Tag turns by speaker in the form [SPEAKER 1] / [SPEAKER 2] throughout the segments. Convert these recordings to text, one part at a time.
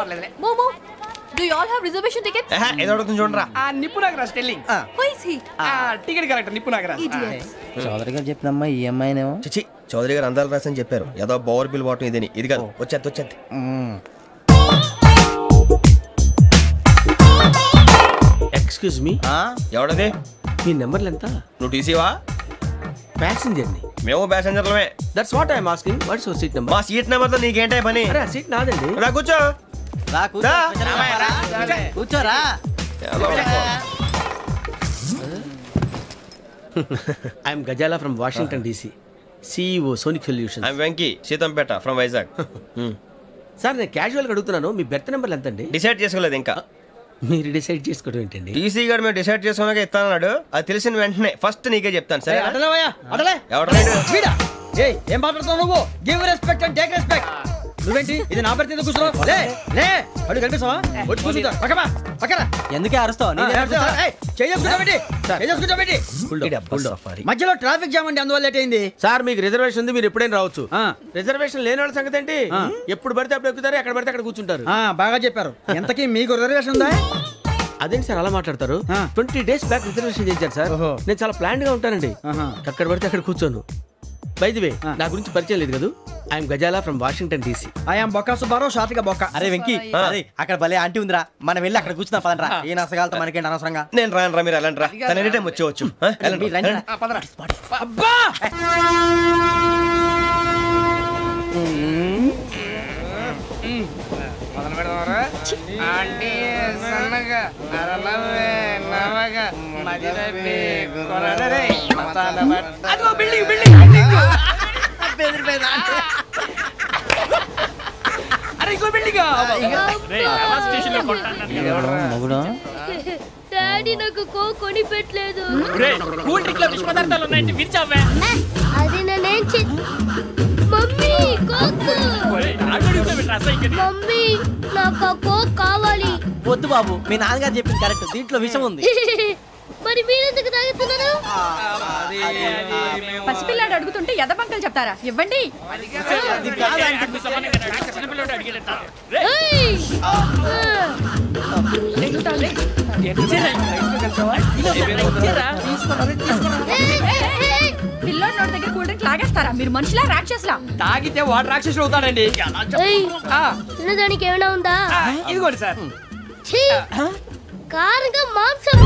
[SPEAKER 1] పర్లేదులే.
[SPEAKER 2] Momo, do you all have reservation tickets?
[SPEAKER 3] ఏదో అడుగుతుంది చూడరా.
[SPEAKER 1] నిప్పు Nagaraj telling.
[SPEAKER 2] Who is he?
[SPEAKER 1] Ticket correct నిప్పు నాగరాజ్.
[SPEAKER 2] Idiots.
[SPEAKER 4] చౌదరి గారు చెప్పినమ్మా ఈ అమ్మాయినేమో.
[SPEAKER 3] చిచి చౌదరి గారు అందాలు రాసని చెప్పారు. ఏదో బోర్ బిల్ బాటం ఇదని. ఇది కాదు వచ్చేది.
[SPEAKER 5] Excuse me,
[SPEAKER 3] ఎవడది?
[SPEAKER 5] మీ నెంబర్లు ఎంత?
[SPEAKER 3] నువ్వు టీసీవా?
[SPEAKER 5] ప్యాసింజర్ ని.
[SPEAKER 3] మేము ప్యాసెంజర్లమే.
[SPEAKER 5] That's what I'm asking. What's your seat number?
[SPEAKER 3] మా సీట్ నెంబర్ తో నీకేంటే పని?
[SPEAKER 5] అరే ఆ సీట్ నాదండి.
[SPEAKER 3] రా కూర్చో.
[SPEAKER 4] కూర్చోరా.
[SPEAKER 5] I'm Ghazala from Washington DC, CEO Sonic Solutions.
[SPEAKER 3] I'm Venky Seethampeta from Vizag.
[SPEAKER 5] Sir నేను క్యాజువల్గా అడుగుతున్నాను, మీ బెర్త్ నెంబర్లు ఎంత అండి?
[SPEAKER 3] డిసైడ్ చేసుకోలేదు ఇంకా.
[SPEAKER 5] మీరు డిసైడ్ చేసుకోవడం ఏంటండి?
[SPEAKER 3] టీసీ గారు మేము డిసైడ్ చేసుకున్నాక ఇస్తానన్నాడు. అది తెలిసిన వెంటనే ఫస్ట్ నీకే చెప్తాను. సరే ఎవడ
[SPEAKER 4] ఏం మాట్లాడుతున్నావు నువ్వు? Give respect and take respect. నువ్వేంటి ఇది నా పరిస్థితి కూర్చున్నావు? లే అడుగు కనిపిస్తావా? వచ్చి కూర్చుంటా పక్కన. ఎందుకే అరుస్తావు? మధ్యలో ట్రాఫిక్ జామ్ అండి, అందువల్ల లేట్ అయింది.
[SPEAKER 5] సార్ మీకు రిజర్వేషన్ ఉంది, మీరు ఎప్పుడైనా రావచ్చు. రిజర్వేషన్ లేని వాళ్ళ సంగతి ఏంటి? ఎప్పుడు పడితే అప్పుడు ఎక్కుతారు, ఎక్కడ పడితే అక్కడ కూర్చుంటారు.
[SPEAKER 4] బాగా చెప్పారు. ఎంతకీ మీకు రిజర్వేషన్ ఉందా?
[SPEAKER 5] అదేంటి సార్ అలా మాట్లాడతారు? 20 days బ్యాక్ రిజర్వేషన్ చేశారు సార్. నేను చాలా ప్లాన్డ్ గా ఉంటానండి. ఎక్కడ పడితే అక్కడ కూర్చోను. బై ది వే నా గురించి పరిచయం లేదు కదా, I'm Ghazala from Washington DC.
[SPEAKER 4] I'm Bokka Subbarao, షార్ట్గా బొక్క. అరే వెంకీ, అక్కడ భలే ఆంటీ ఉందిరా, మనం వెళ్ళి అక్కడ కూర్చున్నా పదనరా. ఏ నసగాలతో మనకేంటి అనవసరంగా.
[SPEAKER 3] నేను రాను రా, మీరు వెళ్ళండి రా. తన ఎనీ టైం వచ్చేవచ్చు.
[SPEAKER 6] డాడీ నాకు కోక్ కొని పెట్టలేదు.
[SPEAKER 1] కూల్ డ్రింక్ లో విష పదార్థాలు ఉన్నాయండి, విరిచావే.
[SPEAKER 6] అది నేనేం మమ్మీ కోక్. మమ్మీ నాకు కోక్ కావాలి.
[SPEAKER 4] వద్దు బాబు, మీ నాన్నగారు చెప్పింది కరెక్ట్, దీంట్లో విషయం ఉంది.
[SPEAKER 6] మరి మీరెందుకు తాగుతున్నారు?
[SPEAKER 2] పసిపిల్లాడు అడుగుతుంటే ఎదబంకలు చెప్తారా? ఇవ్వండి. పిల్లోడి నోటి దగ్గర కూల్ డ్రింక్ లాగేస్తారా? మీరు మనుషులా రాక్షసులా?
[SPEAKER 1] తాగితే వాడు రాక్షసుడు అవుతాడండి.
[SPEAKER 6] తినడానికి ఏమైనా ఉందా?
[SPEAKER 1] ఇదిగోండి సార్.
[SPEAKER 6] కారంగా మాంసం.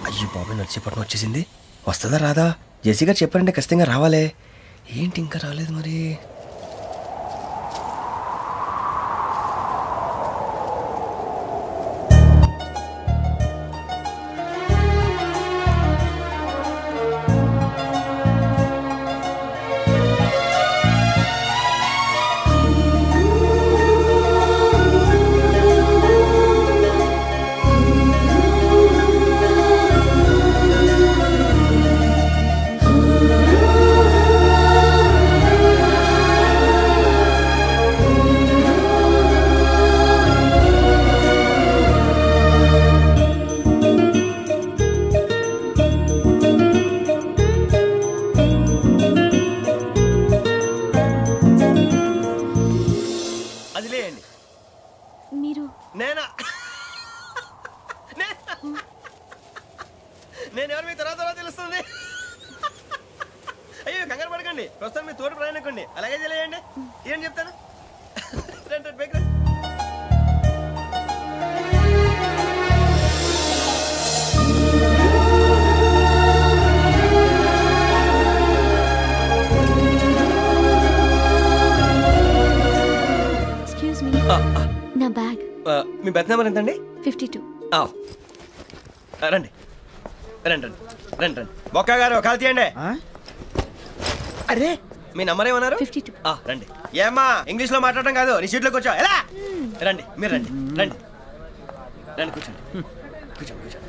[SPEAKER 3] అయ్యో బాబాయ్, నడిచేపట్నం వచ్చేసింది. వస్తుందా రాదా? జేసీ గారు చెప్పారంటే ఖచ్చితంగా రావాలే. ఏంటి ఇంకా రాలేదు మరి? నేను ఎవరు మీ తర్వాత తెలుస్తుంది. అయ్యో కంగారు పడకండి, ప్రస్తుతం మీ తోటి ప్రయాణకండి. అలాగే తెలియండి, ఏం చెప్తాను. రండి బైక్ రండి.
[SPEAKER 6] ఎక్స్క్యూజ్ మీ, నా బ్యాగ్.
[SPEAKER 3] మీ బెత్ నెంబర్ ఎంతండి?
[SPEAKER 6] 52.
[SPEAKER 3] రండి రండి రండి రండి రండి. బొక్క గారు కాల్ తీయండి. అరే మీ నంబర్ ఏమన్నారు?
[SPEAKER 6] 52.
[SPEAKER 3] రండి. ఏమ్మా ఇంగ్లీష్ లో మాట్లాడడం కాదు, నీ సీట్లోకి వచ్చా. ఎలా రండి, మీరు రండి రండి రండి, కూర్చోండి కూర్చోండి కూర్చోండి.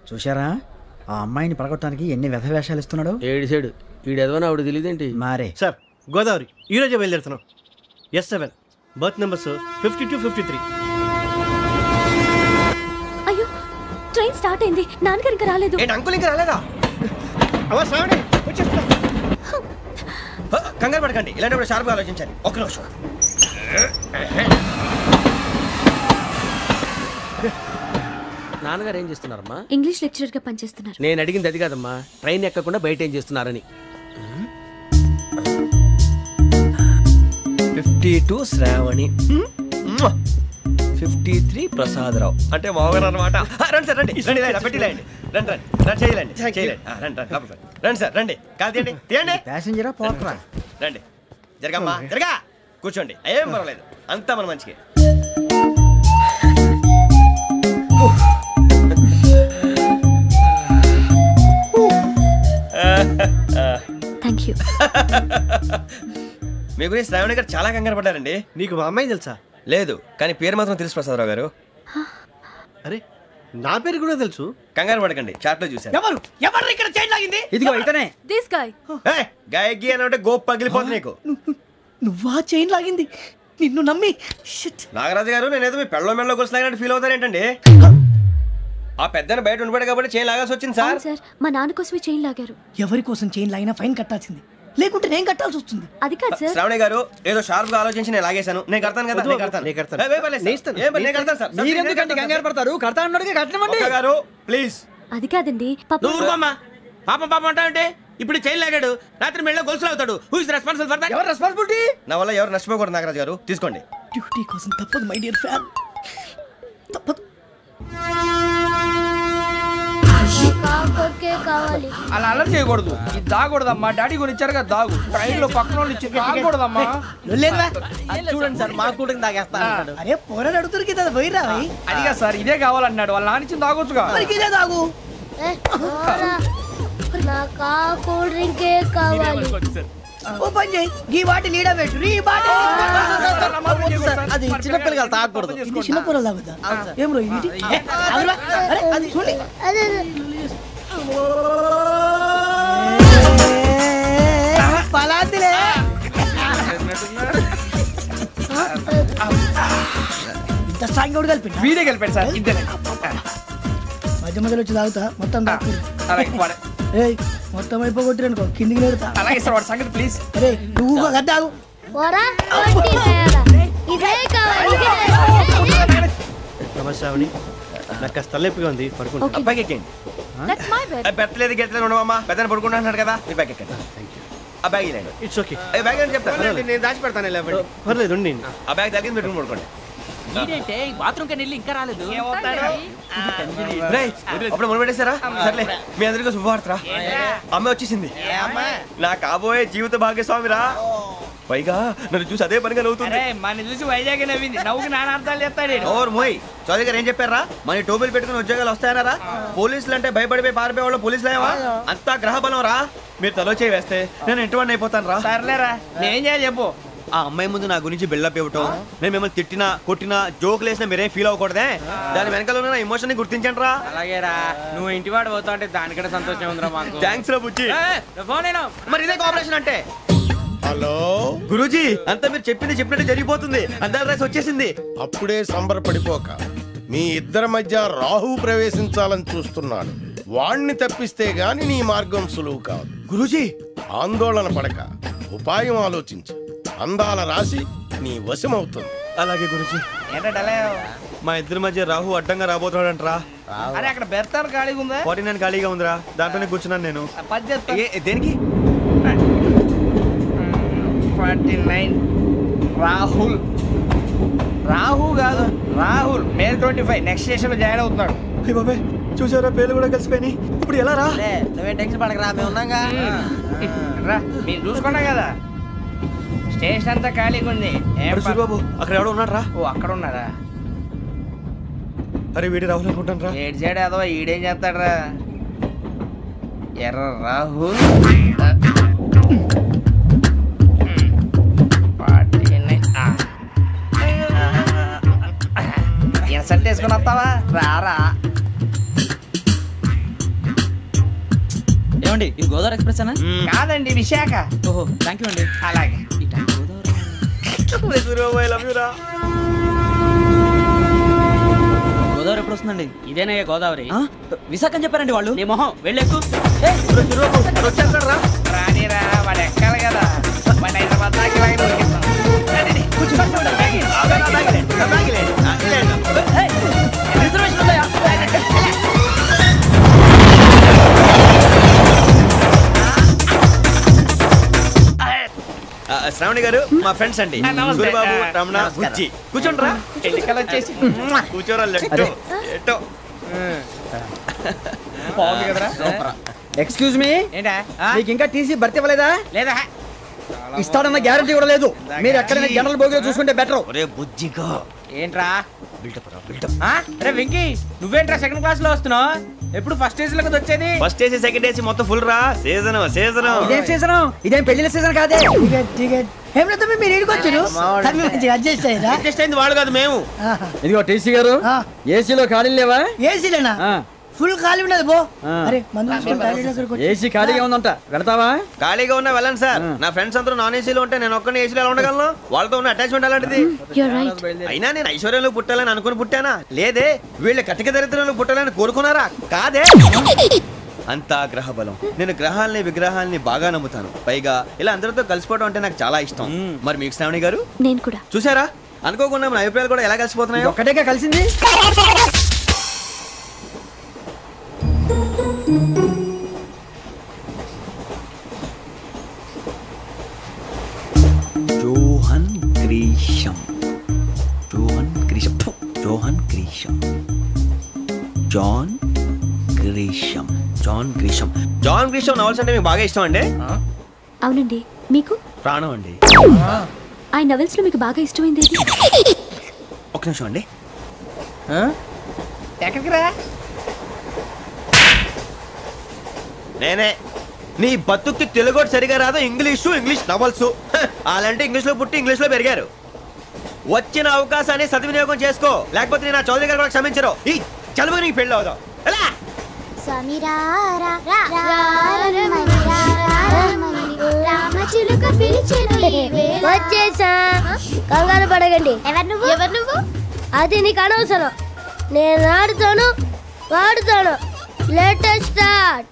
[SPEAKER 4] చూశారా ఆ అమ్మాయిని పడగొట్టడానికి ఎన్ని వ్యధవేషాలు ఇస్తున్నాడు.
[SPEAKER 5] ఏడు సైడు ఈడు ఎదవని ఆవిడ తెలియదేంటి
[SPEAKER 4] మారే.
[SPEAKER 7] సార్ గోదావరి ఈరోజే బయలుదేరుతున్నాం. S7 berth numbers 52-53.
[SPEAKER 6] అయ్యో ట్రైన్ స్టార్ట్ అయింది, నాన్నగారు ఇంకా రాలేదు.
[SPEAKER 3] ఏంటి అంకుల్ ఇంకా రాలేదా? కంగారు పడకండి, ఇలాంటప్పుడు షార్ప్గా ఆలోచించాలి. ఒక్క నిమిషం.
[SPEAKER 5] నాన్నగారు ఏం చేస్తున్నారమ్మా?
[SPEAKER 6] ఇంగ్లీష్ లెక్చరర్ గా పనిచేస్తున్నారు.
[SPEAKER 5] నేను అడిగింది అది కాదమ్మా, ట్రైన్ ఎక్కకుండా బయట ఏం చేస్తున్నారని.
[SPEAKER 3] 52 శ్రావణి, 53 ప్రసాదరావు అంటే మామగారు అనమాట. రండి సార్, రండి రండి, పెట్టిలేండి, రండి రండి రండి, చేయలేండి చేయలేండి, రండి రండి రండి సార్, రండి కాలు తీయండి తీయండి.
[SPEAKER 4] ప్యాసింజరా పోట్రా?
[SPEAKER 3] రండి, జరగమ్మా జరగా, కూర్చోండి, ఏం పర్వాలేదు, అంతా మన మంచికి.
[SPEAKER 6] Thank you.
[SPEAKER 3] మీ గురించి శ్రావణి గారు చాలా కంగారు పడ్డారండి.
[SPEAKER 7] నీకు మా అమ్మాయి తెలుసా?
[SPEAKER 3] లేదు, కానీ పేరు మాత్రం తెలుసు ప్రసాదరావు గారు.
[SPEAKER 7] అరే నా పేరు కూడా తెలుసు.
[SPEAKER 3] కంగారు పడకండి, చాట్ లో చూసాను.
[SPEAKER 1] ఎవరు ఇక్కడ చైన్ లాగింది?
[SPEAKER 4] ఇదిగో ఇతనే.
[SPEAKER 2] This guy.
[SPEAKER 3] గాయకి అని అంటే గోప్ పగిలిపోతుంది నీకు.
[SPEAKER 1] నువ్వా చైన్ లాగింది? నిన్ను నమ్మి.
[SPEAKER 3] నాగరాజు గారు, నేనేదో మీ పెళ్ళ మెళ్ళ గురిసిలాగినట్టు ఫీల్ అవుతారేంటండి? ఆ పెద్దని బయట ఉండిపోయాడు కాబట్టి చైన్ లాగాల్సి వచ్చింది సార్.
[SPEAKER 6] సార్ మా నాన్న కోసమే చైన్ లాగారు.
[SPEAKER 1] ఎవరి కోసం చైన్ లాగినా ఫైన్ కట్టాల్సింది, లేకుంటే నేను కట్టాల్సి వస్తుంది.
[SPEAKER 6] అది కాదు సార్.
[SPEAKER 3] శ్రావణి గారు ఏదో షార్ప్ గా ఆలోచించి నేను లాగేశాను. నేను కడతాను కదా, నేను కడతాను. నేను కడతాను సార్.
[SPEAKER 4] మీరెందుకంటే కంగారు పడతారు? కడతా అన్నాడుగా, కట్టమండి
[SPEAKER 3] గారు ప్లీజ్.
[SPEAKER 6] అది కాదండి పాప.
[SPEAKER 5] నువ్వు ఊరుకోమ్మా, పాపం పాపం అంటావంటే. ఇప్పుడు చైన్ లాగాడు, రాత్రి మెళ్ళ గొలుసులు అవుతాడు. Who is responsible for that?
[SPEAKER 4] ఎవరు రెస్పాన్సిబిలిటీ?
[SPEAKER 3] నా వల్ల ఎవరు నష్టపోకూడదు నాగరాజు గారు, తీసుకోండి.
[SPEAKER 1] డ్యూటీ కోసం తప్పదు మై డియర్ ఫ్యాన్, తప్పదు.
[SPEAKER 6] కావాలి.
[SPEAKER 1] అలా అల్లరి చేయకూడదు, ఇది దాగకూడదమ్మా. డాడీ కొని ఇచ్చారు కదా దాగు, ట్రైన్ లో పక్కన వాళ్ళు ఇచ్చి దాగకూడదమ్మా.
[SPEAKER 4] చూడండి సార్, మా కూడా తాగేస్తా.
[SPEAKER 1] అరే పోరాడు అడుగుతారు కదా, పోయిరా. అదిగా సార్, ఇదే కావాలన్నాడు. వాళ్ళ నానిచ్చింది తాగొచ్చుగా. ఇదే తాగు.
[SPEAKER 6] నాకు ఆ కూల్ డ్రింకే కావాలి.
[SPEAKER 1] ఓ పని చేయి, ఈ బాటిల్ లీడ పెట్టు. ఈ బాటిల్
[SPEAKER 4] అది చిన్నపిల్లలు తాగకూడదు.
[SPEAKER 1] ఇది చిన్న పొరలు తాగుతా. ఏం రో ఇది? అరే అది చూడండి.
[SPEAKER 6] అదే
[SPEAKER 1] పలాతిలే. ఇంత స్ట్రాంగ్ కూడా కలిపి వీడే కలిపాడు సార్. ఇద్దరే మధ్య మధ్యలో వచ్చి తాగుతా, మొత్తం తాగు. మొత్తం అయిపోగొట్టిరనుకో కిందికి నేడుతా. అలాగే సార్, వాడి సంగతి ప్లీజ్. అరే నువ్వు గద్దాగు.
[SPEAKER 6] ఇదే కావాలి.
[SPEAKER 7] శ్రావణి, నాకు కాస్త తలెప్పిగా ఉంది, పడుకుంటా.
[SPEAKER 3] అబ్బాయికి ఎక్కండి.
[SPEAKER 2] That's my bed.
[SPEAKER 3] పెట్టలేదు గెట్టలేదు ఉండవమ్మా. పెద్దని పడుకుంటున్నాడు కదా, మీ బ్యాగ్ ఎక్కండి. ఆ బ్యాగ్ ఇలాండి.
[SPEAKER 7] It's okay.
[SPEAKER 3] బ్యాగ్ అని చెప్తాను, నేను దాచి పెడతాను.
[SPEAKER 7] పర్లేదు ఉండి.
[SPEAKER 3] ఆ బ్యాగ్ తగ్గింది పెట్టుకుని పడుకోండి.
[SPEAKER 1] బాత్రూమ్ కని వెళ్ళి ఇంకా రాలేదు.
[SPEAKER 3] అప్పుడు మొదలు పెట్టేశారా? సర్లే, మీ అందరికీ శుభవార్తరా. అమ్మ వచ్చేసింది, నా కాబోయే జీవిత భాగ్యస్వామిరా. పైగా నన్ను చూసి అదే పనిగా నవ్వుతుంది.
[SPEAKER 1] మన చూసి వైజాగ్ నవ్వింది, నవ్వుకి నాన్న అర్థాలు చెప్తాడు.
[SPEAKER 3] ఓర్ మోయ్, చౌదరి గారు ఏం చెప్పారా? మన టోబీలు పెట్టుకుని ఉద్యోగాలు వస్తాయనరా? పోలీసులు అంటే భయపడిపోయి పారిపోయే వాళ్ళు పోలీసులు అయ్యవా? అంతా గ్రహ బలం రా. మీరు తలో చేయి వేస్తే నేను ఇంటివాడిని అయిపోతాను రా.
[SPEAKER 1] సర్లేరా, నేనేం చేయాలి చెప్పు.
[SPEAKER 3] ఆ అమ్మాయి ముందు నా గురించి బిల్డప్ ఇవ్వటం, నేను మిమ్మల్ని తిట్టినా కొట్టినా జోకులు వేసినా మీరేం ఫీల్ అవ్వకూడదే. దాని వెనకాల ఉన్న ఎమోషన్ ని గుర్తించండి రా.
[SPEAKER 1] అలాగేరా, నువ్వు ఇంటి వాడు పోతా అంటే దానికంటే సంతోషం ఉందిరా మాకు.
[SPEAKER 3] థ్యాంక్స్ రా బుజ్జి.
[SPEAKER 1] ఫోన్ అయినా
[SPEAKER 3] మరి ఇదే కోఆపరేషన్ అంటే.
[SPEAKER 8] హలో
[SPEAKER 3] గురూజీ, అంతా మీరు చెప్పింది చెప్పినట్టు జరిగిపోతుంది. అందాల రైస్ వచ్చేసింది.
[SPEAKER 8] అప్పుడే సంబరపడిపోక, మీ ఇద్దరి మధ్య రాహు ప్రవేశించాలని చూస్తున్నాడు. వాణ్ణి తప్పిస్తే గాని నీ మార్గం సులువు కాదు.
[SPEAKER 3] గురూజీ,
[SPEAKER 8] ఆందోళన పడక, ఉపాయం ఆలోచించు. అందాల రాశి నీ వశమవుతుంది.
[SPEAKER 3] అలాగే గురూజీ.
[SPEAKER 1] ఏంటంటే
[SPEAKER 3] మా ఇద్దరి మధ్య రాహు అడ్డంగా రాబోతున్నాడంట్రా.
[SPEAKER 1] అరే అక్కడ బెర్తారు ఖాళీగా ఉందా?
[SPEAKER 3] 49 ఖాళీగా ఉందిరా, దాంట్లోనే కూర్చున్నాను నేను. దేనికి?
[SPEAKER 1] 49 రాహుల్. రాహు కాదు, రాహుల్. మే 25 నెక్స్ట్ స్టేషన్ లో జాయిన్ అవుతున్నాడు.
[SPEAKER 3] బాబాయ్ చూసారా, పేర్లు కూడా కలిసిపోయినాయి. ఇప్పుడు ఎలా రా?
[SPEAKER 4] నువ్వేం టెన్షన్ పడకరా, మేము ఉన్నాగా.
[SPEAKER 1] రా, మీరు చూసుకున్నా కదా, స్టేషన్ అంతా ఖాళీగా ఉంది.
[SPEAKER 3] బాబు అక్కడ ఎవడో ఉన్నాడు రా.
[SPEAKER 1] ఓ అక్కడ ఉన్నారా?
[SPEAKER 3] అరే వీడి రాహుల్ అనుకుంటాను రా.
[SPEAKER 1] ఏడు సైడ్ అదో ఈడేం చేస్తాడు రా. ఎర్ర రాహుల్. ఇన్సర్ట్ వేసుకుని వస్తావా? రారా.
[SPEAKER 4] ఏమండి, ఇది గోదావరి ఎక్స్ప్రెస్ అనా?
[SPEAKER 1] కాదండి, విశాఖ.
[SPEAKER 4] ఓహో, థ్యాంక్ యూ అండి.
[SPEAKER 1] అలాగే.
[SPEAKER 4] గోదావరి ఎప్పుడు వస్తుందండి?
[SPEAKER 3] ఇదేనయ్య గోదావరి.
[SPEAKER 4] విశాఖ అని చెప్పారండి వాళ్ళు.
[SPEAKER 3] నీ మొహం వెళ్ళెక్కు. రానిరా వాడు ఎక్కాలి కదా. వాడు హైదరాబాద్ దాకా లాగిన ఉరికిస్తాం. రండి, కూర్చోండి.
[SPEAKER 4] రిజర్వేషన్ ఉందా?
[SPEAKER 3] శ్రావణి గారు మా ఫ్రెండ్స్ అండి. గురుబాబు, రమణ, బుజ్జి. కూర్చోండి రా. ఎన్నికలు వచ్చేసి కూర్చోరా. ఎట్టో బాగుంది కదరా.
[SPEAKER 4] ఎక్స్క్యూజ్ మీ,
[SPEAKER 3] ఏంటా
[SPEAKER 4] మీకు ఇంకా టీసీ భర్తీ ఇవ్వలేదా?
[SPEAKER 3] లేదా
[SPEAKER 4] ఇస్తాడన్న గ్యారంటీ కూడా లేదు. మీరు ఎక్కడైనా జనరల్ బోగిలో చూసుకుంటే బెటర్.
[SPEAKER 3] ఒరే బుజ్జిగా
[SPEAKER 9] ఏంట్రా అరే వెంకీ, నువ్వేంట్రా సెకండ్ క్లాస్ లో వస్తున్నావు? ఎప్పుడు ఫస్ట్ ఏసీ లో వచ్చేది?
[SPEAKER 3] ఫస్ట్ ఏసీ సెకండ్ ఏసీ మొత్తం ఫుల్ రా. సీజన్
[SPEAKER 4] ఇదేం సీజన్? ఇదేం పెళ్లిన సీజన్ కాదే.
[SPEAKER 1] మీరు ఇడికొచ్చారు అడ్జస్ట్ అయ్యారా?
[SPEAKER 9] అడ్జస్ట్ అయింది వాడు కాదు, మేము.
[SPEAKER 4] ఇదిగో టీసీ గారు, ఏసీలో ఖాళీ లేవా?
[SPEAKER 1] ఏసీలేనా? ఫుల్ ఖాళీ ఉన్నది బో. అరే
[SPEAKER 4] ఏసీ ఖాళీగా ఉందంట, వెళ్తావా?
[SPEAKER 3] ఖాళీగా ఉన్నా వెళ్ళండి సార్. నా ఫ్రెండ్స్ అందరూ నాన్ ఏసీలో ఉంటే నేను ఒక్కనే ఏసీలో ఎలా ఉండగలను? వాళ్ళతో ఉన్న అటాచ్మెంట్ అలాంటిది. అయినా నేను ఐశ్వర్యంలో పుట్టాలని అనుకుని పుట్టానా? లేదే. వీళ్ళ కటిక దరిద్రంలో పుట్టాలని కోరుకున్నారా? కాదే. అంతా గ్రహ బలం. నేను గ్రహాలని విగ్రహాలని బాగా నమ్ముతాను. పైగా ఇలా అందరితో కలిసిపోవడం అంటే నాకు చాలా ఇష్టం. మరి మీకు శ్రావణి గారు?
[SPEAKER 6] నేను కూడా.
[SPEAKER 3] చూసారా, అనుకోకుండా మన అభిప్రాయాలు కూడా ఎలా కలిసిపోతున్నాయి.
[SPEAKER 4] ఒక్కటేగా కలిసింది.
[SPEAKER 3] Johan Grisham, Johan Grisham, Johan Grisham, John Grisham, John Grisham. John Grisham novels అంటే మీకు బాగా ఇష్టం అండి?
[SPEAKER 6] అవునండి. మీకు?
[SPEAKER 3] ప్రాణం అండి.
[SPEAKER 6] ఆ నవల్స్ లో మీకు బాగా ఇష్టమైంది?
[SPEAKER 3] ఒక నిమిషం అండి.
[SPEAKER 9] ఎక్కడికి రా?
[SPEAKER 3] నేనే. నీ బతుక్కి తెలుగు సరిగా రాదు. English novels. అలాంటి ఇంగ్లీష్ లో పుట్టి ఇంగ్లీష్ లో పెరిగారు. వచ్చిన అవకాశాన్ని సద్వినియోగం చేసుకో, లేకపోతే నేను చౌదరి గారు కూడా క్షమించరు. ఈ చదువు నీకు పెళ్ళి అవుదాం.
[SPEAKER 10] వచ్చేసా, కంగారు పడకండి. ఎవరు నువ్వు? అది నీకు అనవసరం. నేను ఆడుతాను, వాడుతాను. Latest start.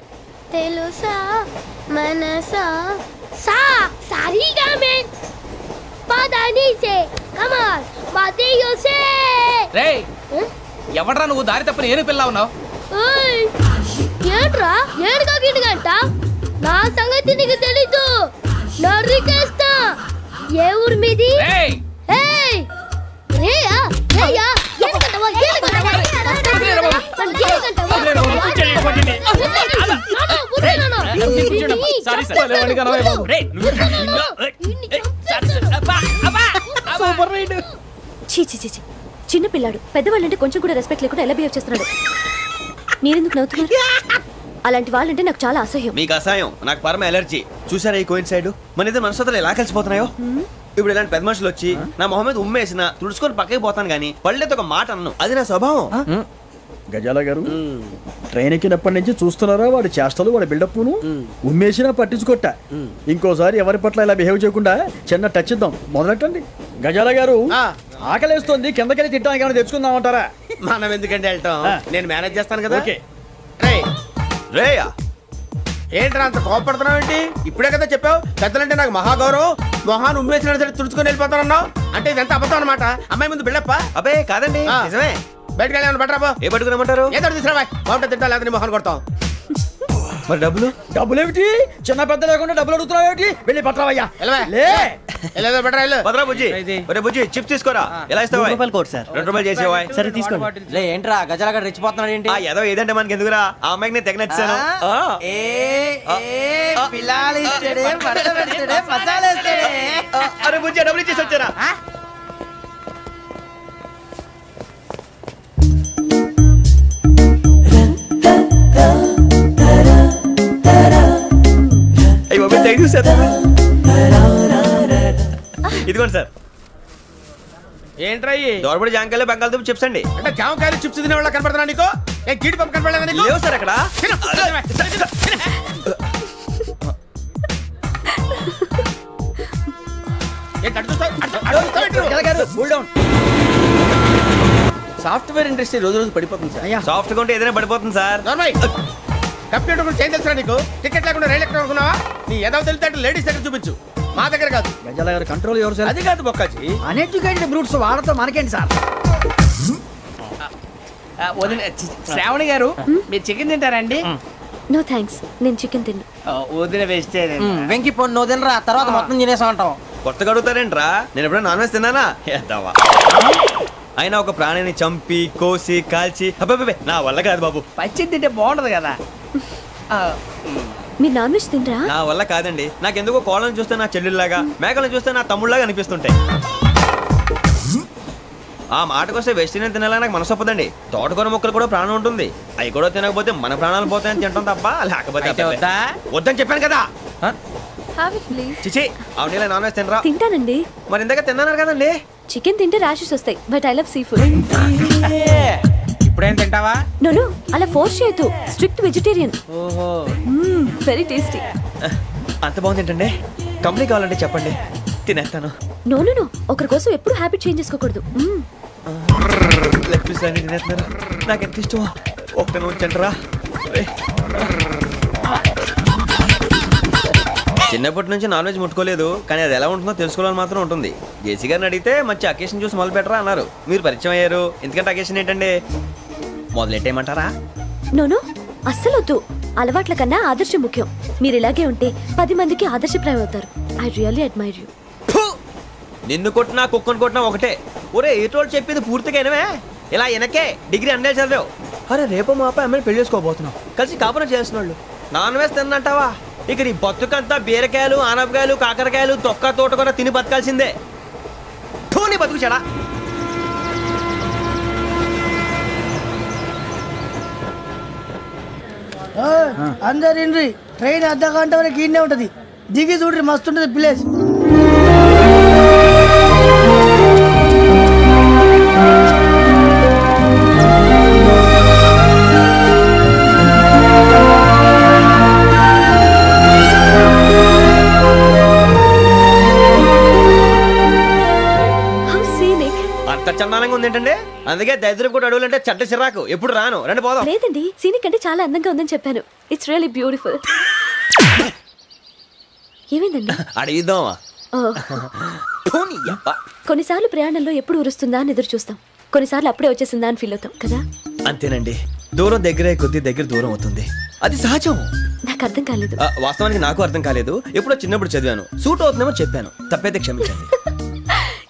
[SPEAKER 10] తెలుసా మనసా సా సారీగా మెన్ పదని సే కమాన్ మాదేయో సే.
[SPEAKER 9] రేయ్, ఎవడ్రా నువ్వు? దారి తప్పని ఏను పిల్ల ఉన్నావు?
[SPEAKER 10] ఓయ్ ఏంట్రా ఏడుగా గిడుగంట? నా సంగతి నీకు తెలీదు. నరికేస్తా. ఏ ఊరు మీది?
[SPEAKER 9] రేయ్
[SPEAKER 10] ఏయ్ రేయా రేయా ఏడుగంటవా ఏడుగంటవా
[SPEAKER 6] చిన్న పిల్లాడు. పెద్దవాళ్ళంటే కొంచెం కూడా రెస్పెక్ట్ లేకుండా ఎలా బిహేవ్ చేస్తున్నాడు? మీరెందుకు నవ్వుతున్నారు? అలాంటి వాళ్ళంటే నాకు చాలా అసహ్యం.
[SPEAKER 3] మీకు అసహ్యం, నాకు పరమ ఎలర్జీ. చూసారా ఈ కోయిన్సైడ్? మన ఇద్దరు మనసులో ఎలా కలిసిపోతున్నాయో. ఇప్పుడు ఇలాంటి పెద్ద మనుషులు వచ్చి నా మొహం మీద ఉమ్మేసిన తుడుచుకొని పక్కకి పోతాను కానీ పళ్ళేతో ఒక మాట అన్ను. అది నా స్వభావం.
[SPEAKER 4] గజాల గారు, ట్రైన్ ఎక్కినప్పటి నుంచి చూస్తున్నారా వాడి చేష్టలు, వాడి బిల్డప్ను? ఉమ్మేసినా పట్టించుకోట. ఇంకోసారి ఎవరి పట్ల ఇలా బిహేవ్ చేయకుండా చిన్న టచ్ ఇద్దాం. మొదలెట్టండి. గజాల గారు, ఆకలేస్తుంది, కిందకెళ్ళి తిట్టడానికి ఏమైనా తెచ్చుకుందామంటారా?
[SPEAKER 5] మనం ఎందుకంటే వెళ్తాం, నేను మేనేజ్ చేస్తాను కదా.
[SPEAKER 3] రేయా,
[SPEAKER 5] ఏంట్రా అంత కోపడుతున్నావు ఏంటి? ఇప్పుడే కదా చెప్పావు పెద్దలంటే నాకు మహాగౌరవం, మొహాన్ని ఉమ్మేసిన సరే తుడుచుకొని వెళ్ళిపోతానన్నావు. అంటే ఇదంతా అబద్ధం అనమాట. అమ్మాయి ముందు బిల్డప్ప?
[SPEAKER 3] అబ్బే కాదండి, నిజమే.
[SPEAKER 5] బయటకు వెళ్ళి బట్రాబో.
[SPEAKER 3] ఏ పట్టుకురమ్మంటారు?
[SPEAKER 5] ఏదో తీసుకురా, బాగుంటుంది తింటా, లేదా మొహాన్ని కొడతాం.
[SPEAKER 3] మరి డబ్బులు?
[SPEAKER 4] డబ్బులు ఏమిటి? చిన్న పెద్ద లేకుండా డబ్బులు అడుగుతున్నావు ఏమిటి? వెళ్ళి పట్టరావయ్యా.
[SPEAKER 3] పదరా బుజ్జి. ఒరే బుజ్జి, చిప్స్ తీసుకోరా. ఎలా ఇస్తావా?
[SPEAKER 4] Court sir.
[SPEAKER 3] 2 రూపాయలు చేసేవా?
[SPEAKER 4] సరే తీసుకోండి.
[SPEAKER 9] ఏంట్రా గజాలగా రెచ్చిపోతున్నాడు ఏంటి?
[SPEAKER 3] ఏదో ఏదంటే మనకి ఎందుకురా? ఆ అమ్మాయికి నేను తెగ నచ్చాను. అరే బుజ్జి, డబ్బులు ఇచ్చేసి వచ్చారా? ఇదిగోండి సార్.
[SPEAKER 5] ఏంట్రా
[SPEAKER 3] దోరబడి జాంకాయలు బంగాళదుంప చిప్స్ అండి.
[SPEAKER 5] అంటే జామకాయలు చిప్స్ తినే వాళ్ళ కనపడుతున్నా నీకు? గీడి పంప కనపడలేదా నీకు?
[SPEAKER 3] లేవు సార్ అక్కడ.
[SPEAKER 5] సాఫ్ట్వేర్ ఇండస్ట్రీ రోజు రోజు పడిపోతుంది సార్.
[SPEAKER 3] సాఫ్ట్ గా ఉంటే ఏదైనా పడిపోతుంది సార్.
[SPEAKER 7] కంప్యూటర్ గురించి ఏం తెలుసా నీకు? టికెట్ లేకుండా రైలు ఎక్కడ అనుకున్నావా? నీ ఏదో తెలితే లేడీస్ దగ్గర చూపించు, మా దగ్గర కాదు.
[SPEAKER 4] గజాల గారు కంట్రోల్ ఎవరు సార్?
[SPEAKER 5] అది కాదు బొక్కాజీ,
[SPEAKER 1] అన్ఎడ్యుకేటెడ్ బ్రూట్స్ వాడతో మనకేంటి సార్?
[SPEAKER 9] శ్రావణి గారు మీరు చికెన్ తింటారండి?
[SPEAKER 6] నో థ్యాంక్స్, నేను చికెన్ తిన్నా.
[SPEAKER 9] వదిన వేస్తే
[SPEAKER 1] వెంకి పొన్ను నువ్వు తినరా, తర్వాత మొత్తం తినేసా ఉంటాం.
[SPEAKER 3] కొత్తగా అడుగుతారేంట్రా? నేను ఎప్పుడైనా నాన్ వెజ్ తిన్నానా? ఎద్దావా. అయినా ఒక ప్రాణిని చంపి కోసి కాల్చి అబ్బే నా వల్ల కాదు బాబు.
[SPEAKER 9] పచ్చి తింటే బాగుంటది కదా.
[SPEAKER 6] మీరు నాన్ వెజ్ తినరా?
[SPEAKER 3] నా వల్ల కాదండి. నాకెందుకో కోళ్ళని చూస్తే నా చెల్లెల్లాగా, మేకలను చూస్తే నా తమ్ముళ్ళలాగా అనిపిస్తుంటాయి. ఆ మాటకొస్తే వెస్టిరియన్ తినాలని నాకు మనసు ఒప్పదండి. తోటకూర మొక్కలు కూడా ప్రాణం ఉంటుంది, అవి కూడా తినకపోతే మన ప్రాణాలు పోతాయని తింటాం తప్ప లేకపోతే వద్దని చెప్పాను కదా. చిచి అవునీ నాన్ వెజ్ తినరా?
[SPEAKER 6] తింటానండి.
[SPEAKER 3] మరి ఇందాక తిన్నాను కదండి.
[SPEAKER 6] చికెన్ తింటే ర్యాషెస్ వస్తాయి, but I love sea food.
[SPEAKER 9] ఇప్పుడేం తింటావా?
[SPEAKER 6] నో అలా ఫోర్స్ చేయొద్దు, స్ట్రిక్ట్ వెజిటేరియన్.
[SPEAKER 9] ఓహో,
[SPEAKER 6] వెరీ టేస్టీ.
[SPEAKER 3] అంత బాగుంది ఏంటండి? కంపెనీ కావాలంటే చెప్పండి, తినేస్తాను.
[SPEAKER 6] నో ఒకరి కోసం ఎప్పుడు హ్యాబిట్ చేంజ్ చేసుకోకూడదు.
[SPEAKER 3] లెగ్ పీస్ అన్ని తినేస్తున్నారు, నాకు ఎంత ఇష్టం. ఒకటే ఉంచండిరా. చిన్నప్పటి నుంచి నాన్ వెజ్ ముట్టుకోలేదు, కానీ అది ఎలా ఉంటుందో తెలుసుకోవాలని మాత్రం ఉంటుంది. జేసీ గారిని అడిగితే మంచి అకేషన్ చూసి మొదలు పెట్టరా అన్నారు. మీరు పరిచయం అయ్యారు, ఎందుకంటే అకేషన్ ఏంటండి? మొదలెట్టేయమంటారా?
[SPEAKER 6] నో అస్సలు వద్దు. అలవాట్ల కన్నా ఆదర్శం ముఖ్యం. మీరు ఇలాగే ఉంటే 10 మందికి ఆదర్శప్రాయం అవుతారు. I really admire you.
[SPEAKER 3] నిన్ను కొట్టినా కుక్కను కొట్టినా ఒకటే. ఒరే ఏటోళ్ళు చెప్పింది పూర్తిగా వినవే. ఇలా వెనకే డిగ్రీ అన్నే చదివావు. అరే రేపు మా అబ్బాయి అమ్మాయిని పెళ్లి చేసుకోబోతున్నావు, కలిసి కాపురం చేసిన వాళ్ళు నాన్ వెజ్ తిన్నంటావా? ఇక నీ బతుకంతా బీరకాయలు, ఆనపకాయలు, కాకరకాయలు, తొక్క తోట కూడా తిని బతకాల్సిందే. నీ బతుకు చెడా.
[SPEAKER 1] అందరు ఇండ్రి, ట్రైన్ అర్ధ గంట వరకు ఇన్నే ఉంటది. దిగి చూడ్రి, మస్తు ఉంటది ప్లేస్.
[SPEAKER 3] అంత చందానంగా ఉంది ఏంటండి? అందుకే దరిద్రం కూడా అడవులంటే చెడ్డ చిరాకు. ఎప్పుడు రాను, రండి పోదాం.
[SPEAKER 6] లేదండి, సీనిక్ అంటే చాలా అందంగా ఉందని చెప్పాను. It's really beautiful. ఏమైందండి?
[SPEAKER 3] అడిగిద్దామా?
[SPEAKER 6] కొన్నిసార్లు ప్రయాణంలో ఎప్పుడు ఉరుస్తుందా అని ఎదురు చూస్తాం, కొన్నిసార్లు అప్పుడే వచ్చేసిందా అని ఫీల్ అవుతాం కదా.
[SPEAKER 3] అంతేనండి, దూరం దగ్గరే కొద్ది దగ్గర దూరం అవుతుంది, అది సహజం.
[SPEAKER 6] నాకు అర్థం కాలేదు.
[SPEAKER 3] వాస్తవానికి నాకు అర్థం కాలేదు. ఎప్పుడో చిన్నప్పుడు చదివాను, సూట్ అవుతుందేమో చెప్పాను, తప్పైతే క్షమించండి.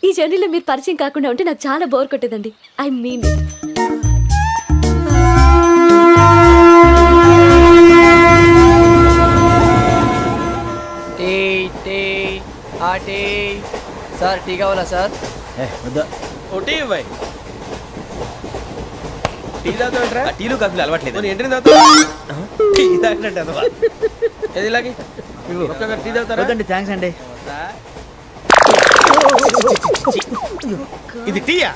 [SPEAKER 6] ఈ జర్నీలో మీరు పరిచయం కాకుండా ఉంటే నాకు చాలా బోర్ కొట్టేదండి. I mean it.
[SPEAKER 1] Sir tea కావాలా సార్?
[SPEAKER 3] టీలు కాఫీలు అలవాట్లేదు.
[SPEAKER 5] ఎంట్రీ తాగుతారా?
[SPEAKER 4] థ్యాంక్స్ అండి.
[SPEAKER 7] ఇది టీయా?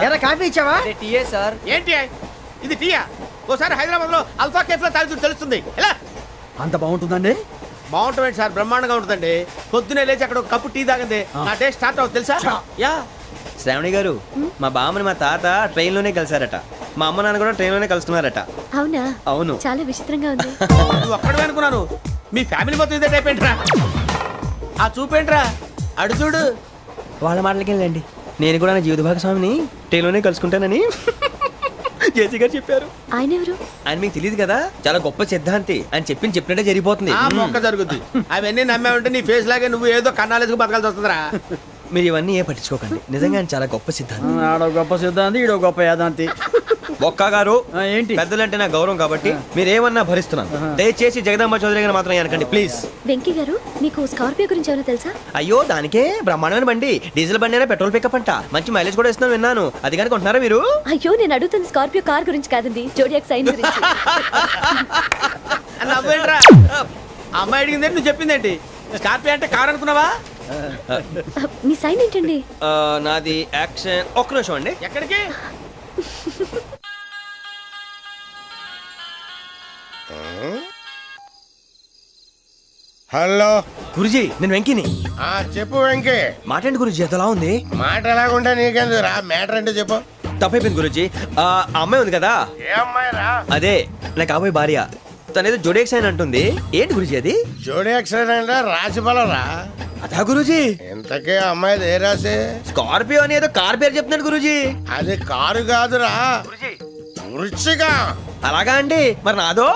[SPEAKER 1] ఎరా కాఫీ ఇచ్చావా?
[SPEAKER 9] టీయే సార్.
[SPEAKER 7] ఏంటి ఇది టీయా? ఓసారి హైదరాబాద్ లో అల్ఫా కేఫ్ లో తాగుతూ తెలుస్తుంది. ఎలా
[SPEAKER 4] అంత బాగుంటుందండి?
[SPEAKER 7] బాగుంటుంది సార్, బ్రహ్మాండంగా ఉంటుందండి. పొద్దునే లేచి అక్కడ ఒక కప్పు టీ తాగింది నా డే స్టార్ట్ అవుతుంది తెలుసా? యా.
[SPEAKER 3] శ్రావణి గారు, మా బామ్మని మా తాత ట్రైన్ లోనే కలిసారట, మా అమ్మ నాన్న కూడా ట్రైన్ లోనే కలుస్తున్నారట.
[SPEAKER 6] అవునా?
[SPEAKER 3] అవును.
[SPEAKER 6] చాలా విచిత్రంగా ఉంది.
[SPEAKER 7] నువ్వు ఒక్కడే అనుకున్నాను, మీ ఫ్యామిలీ మొత్తం ఇదే టైప్ ఏంట్రా? ఆ చూపేంట్రా, అడు చూడు.
[SPEAKER 3] వాళ్ళ మాటలకి వెళ్ళండి, నేను కూడా నా జీవిత భాగస్వామిని ట్రైన్ లోనే కలుసుకుంటానని జేసీ గారు చెప్పారు.
[SPEAKER 6] ఆయన ఎవరు?
[SPEAKER 3] ఆయన మీకు తెలియదు కదా, చాలా గొప్ప సిద్ధాంతి అని చెప్పినట్టే జరిగిపోతుంది.
[SPEAKER 7] మొక్క జరుగుద్ది. అవన్నీ నమ్మే ఉంటే నీ ఫేస్ లాగే నువ్వు ఏదో కన్నాలేసుకు బతకాల్సి వస్తుందిరా.
[SPEAKER 3] మీరు ఇవన్నీ ఏ పట్టించుకోకండి, నిజంగా ఆయన చాలా గొప్ప సిద్ధాంతి.
[SPEAKER 4] ఆడో గొప్ప సిద్ధాంతి, ఈడో గొప్ప యాదాంతి.
[SPEAKER 3] ఒక్క గారు
[SPEAKER 4] ఏంటి?
[SPEAKER 3] పెద్దలంటే నా గౌరవం కాబట్టి మీరు ఏమన్నా భరిస్తున్నాను. దయచేసి జగదాంబ చౌదరి గారు మాత్రం అనకండి ప్లీజ్.
[SPEAKER 6] వెంకీ గారు, మీకు స్కార్పియో గురించి ఏమైనా తెలుసా?
[SPEAKER 3] అయ్యో దానికే బ్రహ్మాండమైన బండి, డీజిల్ బండి అయినా పెట్రోల్ పికప్ అంట, మంచి మైలేజ్ కూడా ఇస్తున్నాను విన్నాను. అది కానీ కొంటున్నారా మీరు?
[SPEAKER 6] అయ్యో నేను అడుగుతుంది స్కార్పియో కార్ గురించి కాదండి, జోడియాక్ సైన్ గురించి.
[SPEAKER 7] అమ్మాయి అడిగింది నువ్వు చెప్పిందేంటి? స్కార్పియో అంటే కార్ అనుకున్నావా?
[SPEAKER 6] మీ సైన్ ఏంటండి?
[SPEAKER 3] నాది యాక్షన్. ఒక్క నిమిషం అండి.
[SPEAKER 7] ఎక్కడికి?
[SPEAKER 8] హలో
[SPEAKER 3] గురుజీ నేను వెంకిని.
[SPEAKER 8] చెప్పు వెంకీ.
[SPEAKER 3] మాట ఏంటి గురుజీ ఎంతలా ఉంది?
[SPEAKER 8] మాట ఎలాగుంటా నీకెందుకు రా, మ్యాటర్ అంటే చెప్పు.
[SPEAKER 3] తప్పైపోయింది గురుజీ. ఆ అమ్మాయి ఉంది కదా,
[SPEAKER 8] ఏ అమ్మాయి రా?
[SPEAKER 3] అదే నా కాబోయే భార్య. తనేదో జోడేక్స్ అని అంటుంది. ఏంటి గురుజీ అది?
[SPEAKER 8] జోడి యాక్సిడెంట్ రాసి బలరా?
[SPEAKER 3] అదా గురుజీ.
[SPEAKER 8] ఇంతకే అమ్మాయి ఏ రాసి?
[SPEAKER 3] స్కార్పియో అని ఏదో కార్ పేరు చెప్తున్నాడు గురుజీ.
[SPEAKER 8] అది కారు కాదురా, వృచ్చిక.
[SPEAKER 3] అలాగా అండి, మరి నాదో?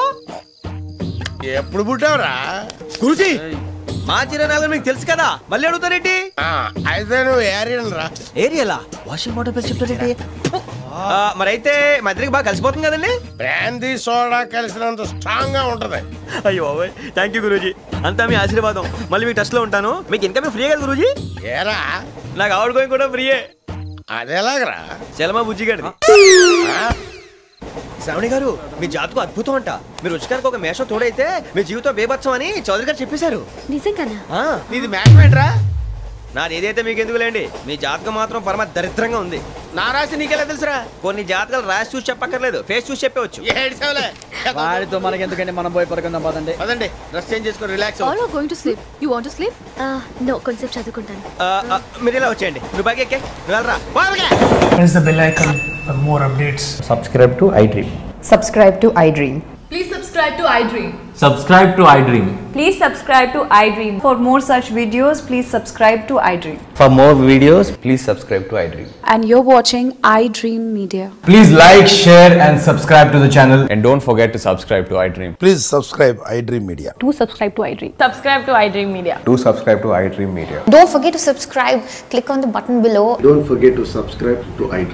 [SPEAKER 8] ఎప్పుడు పుట్టావురా?
[SPEAKER 3] గురుజీ మా చిరనాలు మీకు తెలుసు కదా, మళ్ళీ అడుగుతారేంటి?
[SPEAKER 8] అయితే నువ్వు ఏరియన్ రా.
[SPEAKER 3] ఏరియాలా? వాషింగ్ వాటర్ పేరు చెప్తారేంటి? మరైతే మా ఇద్దరికి బాగా కలిసిపోతుంది కదండి.
[SPEAKER 8] బ్రాందీ సోడా కలిసినంత స్ట్రాంగ్ గా ఉంటది.
[SPEAKER 3] అయ్యో థ్యాంక్ యూ గురూజీ, అంతా మీ ఆశీర్వాదం. మళ్ళీ మీకు టచ్ లో ఉంటాను. మీకు ఇన్కమ్ ఫ్రీ కదా గురూజీ?
[SPEAKER 8] ఏరా
[SPEAKER 3] నాకు అవుట్ గోయింగ్ కూడా ఫ్రీయే.
[SPEAKER 8] అదేలాగరా?
[SPEAKER 3] చలమా బుజ్జి గారిది. శ్రావణి గారు మీ జాతకు అద్భుతం అంట. మీరు రుచికారికి ఒక మేషం తోడైతే మీ జీవితం బేబత్సం అని చౌదరి గారు చెప్పేశారు.
[SPEAKER 6] నిజంగానా?
[SPEAKER 3] నీది మేషం ఏంట్రా? నాది ఏదైతే మీకు ఎందుకులేండి, మీ జాతకం మాత్రం పరమ దరిద్రంగా ఉంది.
[SPEAKER 5] నా రాసి నీకెలా తెలుసురా?
[SPEAKER 3] కొన్ని జాతకాలు రాసి చూసి చెప్పక్కర్లేదు, ఫేస్ చూసి చెప్పవచ్చు.
[SPEAKER 4] వాడితో మనకి ఎందుకంటే మనం పోయి పడుకుందాం పదండి.
[SPEAKER 5] పదండి, డ్రెస్ చేంజ్ చేసుకొని relax.
[SPEAKER 2] All are going to sleep. You want to sleep?
[SPEAKER 6] No, కొంచెం చదువుకుంటాను.
[SPEAKER 3] మీరు ఇలా వచ్చేయండి. నువ్వు బాగా ఎక్కే, నువ్వు వెళ్ళరా.
[SPEAKER 1] Press the bell icon for more updates.
[SPEAKER 11] Subscribe to iDream.
[SPEAKER 12] Subscribe to iDream.
[SPEAKER 2] Please subscribe to iDream.
[SPEAKER 11] Subscribe to iDream.
[SPEAKER 12] Please subscribe to iDream. For more such videos, please subscribe to iDream.
[SPEAKER 11] For more videos, please subscribe to iDream.
[SPEAKER 12] And you're watching iDream Media.
[SPEAKER 11] Please like, share and subscribe to the channel. And don't forget to subscribe to iDream.
[SPEAKER 8] Please subscribe iDream Media.
[SPEAKER 12] Do subscribe to iDream. Subscribe to iDream Media.
[SPEAKER 11] Do subscribe to iDream Media.
[SPEAKER 13] Don't forget to subscribe. Click on the button below.
[SPEAKER 14] Don't forget to subscribe to iDream.